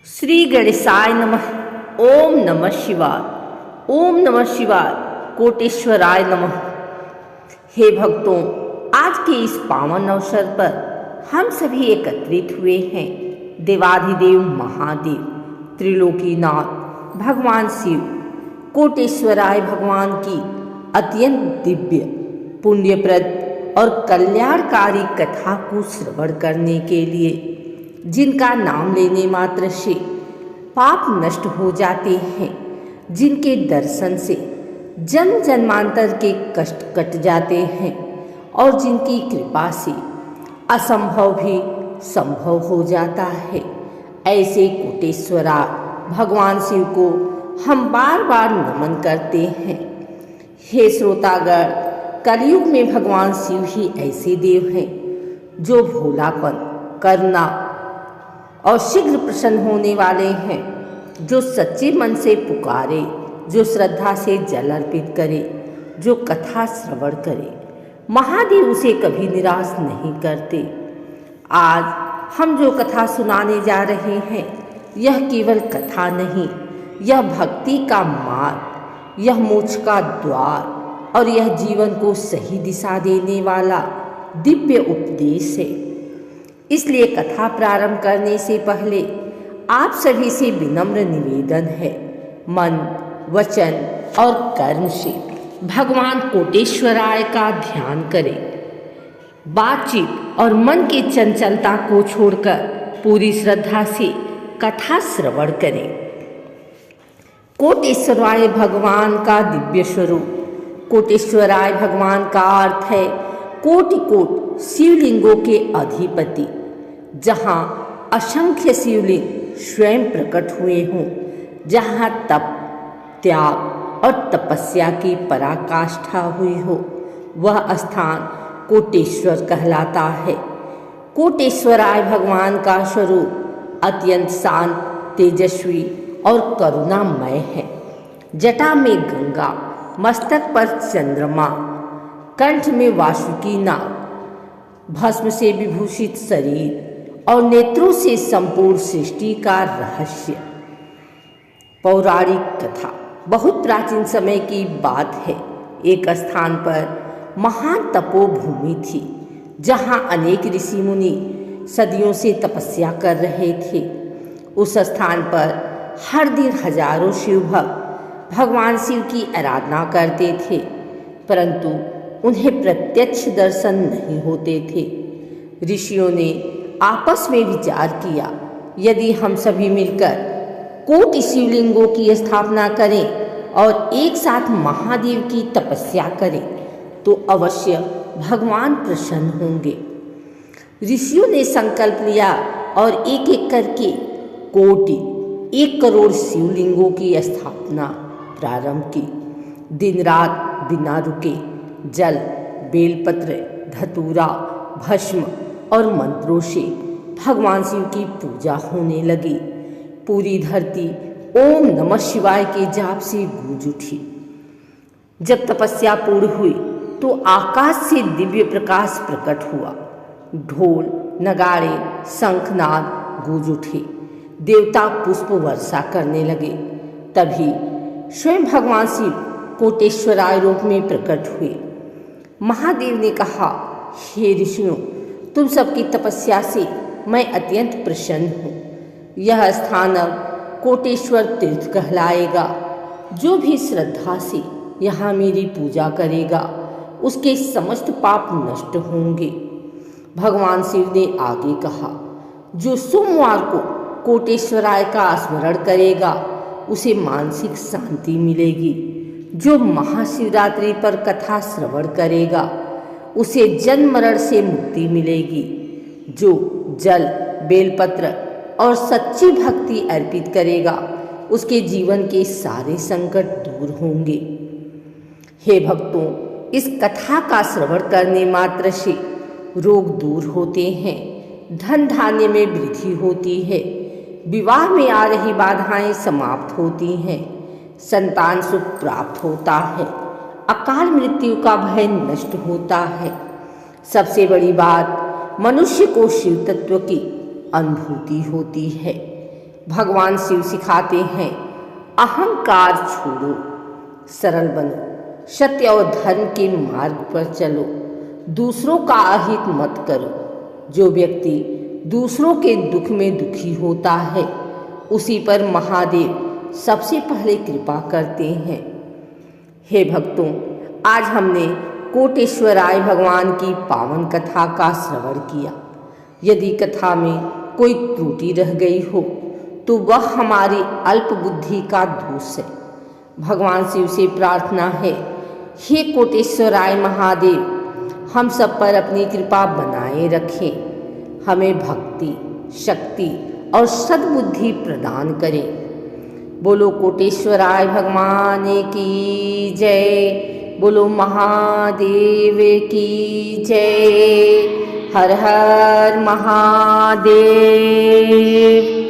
श्री गणेशाय नमः। ओम नमः शिवाय। ओम नमः शिवाय। कोटेश्वराय नमः। हे भक्तों, आज के इस पावन अवसर पर हम सभी एकत्रित हुए हैं देवाधिदेव महादेव त्रिलोकीनाथ भगवान शिव कोटेश्वराय भगवान की अत्यंत दिव्य पुण्यप्रद और कल्याणकारी कथा को श्रवण करने के लिए, जिनका नाम लेने मात्र से पाप नष्ट हो जाते हैं, जिनके दर्शन से जन्म जन्मांतर के कष्ट कट जाते हैं और जिनकी कृपा से असंभव भी संभव हो जाता है, ऐसे कोटेश्वरा भगवान शिव को हम बार बार नमन करते हैं। हे श्रोतागण, कलयुग में भगवान शिव ही ऐसे देव हैं जो भोलापन, करुणा और शीघ्र प्रसन्न होने वाले हैं, जो सच्चे मन से पुकारे, जो श्रद्धा से जल अर्पित करे, जो कथा श्रवण करे, महादेव उसे कभी निराश नहीं करते। आज हम जो कथा सुनाने जा रहे हैं, यह केवल कथा नहीं, यह भक्ति का मार्ग, यह मोक्ष का द्वार और यह जीवन को सही दिशा देने वाला दिव्य उपदेश है। इसलिए कथा प्रारंभ करने से पहले आप सभी से विनम्र निवेदन है, मन, वचन और कर्म से भगवान कोटेश्वराय का ध्यान करें। बातचीत और मन की चंचलता को छोड़कर पूरी श्रद्धा से कथा श्रवण करें। कोटेश्वराय भगवान का दिव्य स्वरूप। कोटेश्वराय भगवान का अर्थ है कोटि कोट शिवलिंगों के अधिपति, जहाँ असंख्य शिवलिंग स्वयं प्रकट हुए हों, जहाँ तप, त्याग और तपस्या की पराकाष्ठा हुई हो, वह स्थान कोटेश्वर कहलाता है। कोटेश्वराय भगवान का स्वरूप अत्यंत शांत, तेजस्वी और करुणामय है। जटा में गंगा, मस्तक पर चंद्रमा, कंठ में वासुकी नाग, भस्म से विभूषित शरीर और नेत्रों से संपूर्ण सृष्टि का रहस्य। पौराणिक कथा बहुत प्राचीन समय की बात है। एक स्थान पर महान तपोभूमि थी, जहां अनेक ऋषि मुनि सदियों से तपस्या कर रहे थे। उस स्थान पर हर दिन हजारों शिव भक्त भगवान शिव की आराधना करते थे, परंतु उन्हें प्रत्यक्ष दर्शन नहीं होते थे। ऋषियों ने आपस में विचार किया, यदि हम सभी मिलकर कोटि शिवलिंगों की स्थापना करें और एक साथ महादेव की तपस्या करें तो अवश्य भगवान प्रसन्न होंगे। ऋषियों ने संकल्प लिया और एक एक करके कोटि 1 करोड़ शिवलिंगों की स्थापना प्रारंभ की। दिन रात बिना रुके जल, बेलपत्र, धतूरा, भस्म और मंत्रों से भगवान शिव की पूजा होने लगी। पूरी धरती ओम नमः शिवाय के जाप से गूंज उठी। जब तपस्या पूर्ण हुई तो आकाश से दिव्य प्रकाश प्रकट हुआ। ढोल, नगाड़े, शंखनाद गूंज उठे। देवता पुष्प वर्षा करने लगे। तभी स्वयं भगवान शिव कोटेश्वराय रूप में प्रकट हुए। महादेव ने कहा, हे ऋषियों, तुम सबकी तपस्या से मैं अत्यंत प्रसन्न हूँ। यह स्थान अब कोटेश्वर तीर्थ कहलाएगा। जो भी श्रद्धा से यहाँ मेरी पूजा करेगा, उसके समस्त पाप नष्ट होंगे। भगवान शिव ने आगे कहा, जो सोमवार को कोटेश्वराय का स्मरण करेगा, उसे मानसिक शांति मिलेगी। जो महाशिवरात्रि पर कथा श्रवण करेगा, उसे जन्म मरण से मुक्ति मिलेगी। जो जल, बेलपत्र और सच्ची भक्ति अर्पित करेगा, उसके जीवन के सारे संकट दूर होंगे। हे भक्तों, इस कथा का श्रवण करने मात्र से रोग दूर होते हैं, धन धान्य में वृद्धि होती है, विवाह में आ रही बाधाएं समाप्त होती हैं, संतान सुख प्राप्त होता है, अकाल मृत्यु का भय नष्ट होता है। सबसे बड़ी बात, मनुष्य को शिव तत्व की अनुभूति होती है। भगवान शिव सिखाते हैं, अहंकार छोड़ो, सरल बनो, सत्य और धर्म के मार्ग पर चलो, दूसरों का अहित मत करो। जो व्यक्ति दूसरों के दुख में दुखी होता है, उसी पर महादेव सबसे पहले कृपा करते हैं। हे भक्तों, आज हमने कोटेश्वराय भगवान की पावन कथा का श्रवण किया। यदि कथा में कोई त्रुटि रह गई हो तो वह हमारी अल्प बुद्धि का दोष है। भगवान शिव से प्रार्थना है, हे कोटेश्वराय महादेव, हम सब पर अपनी कृपा बनाए रखें, हमें भक्ति, शक्ति और सद्बुद्धि प्रदान करें। बोलो कोटेश्वराय भगवान की जय, बोलो महादेव की जय। हर हर महादेव।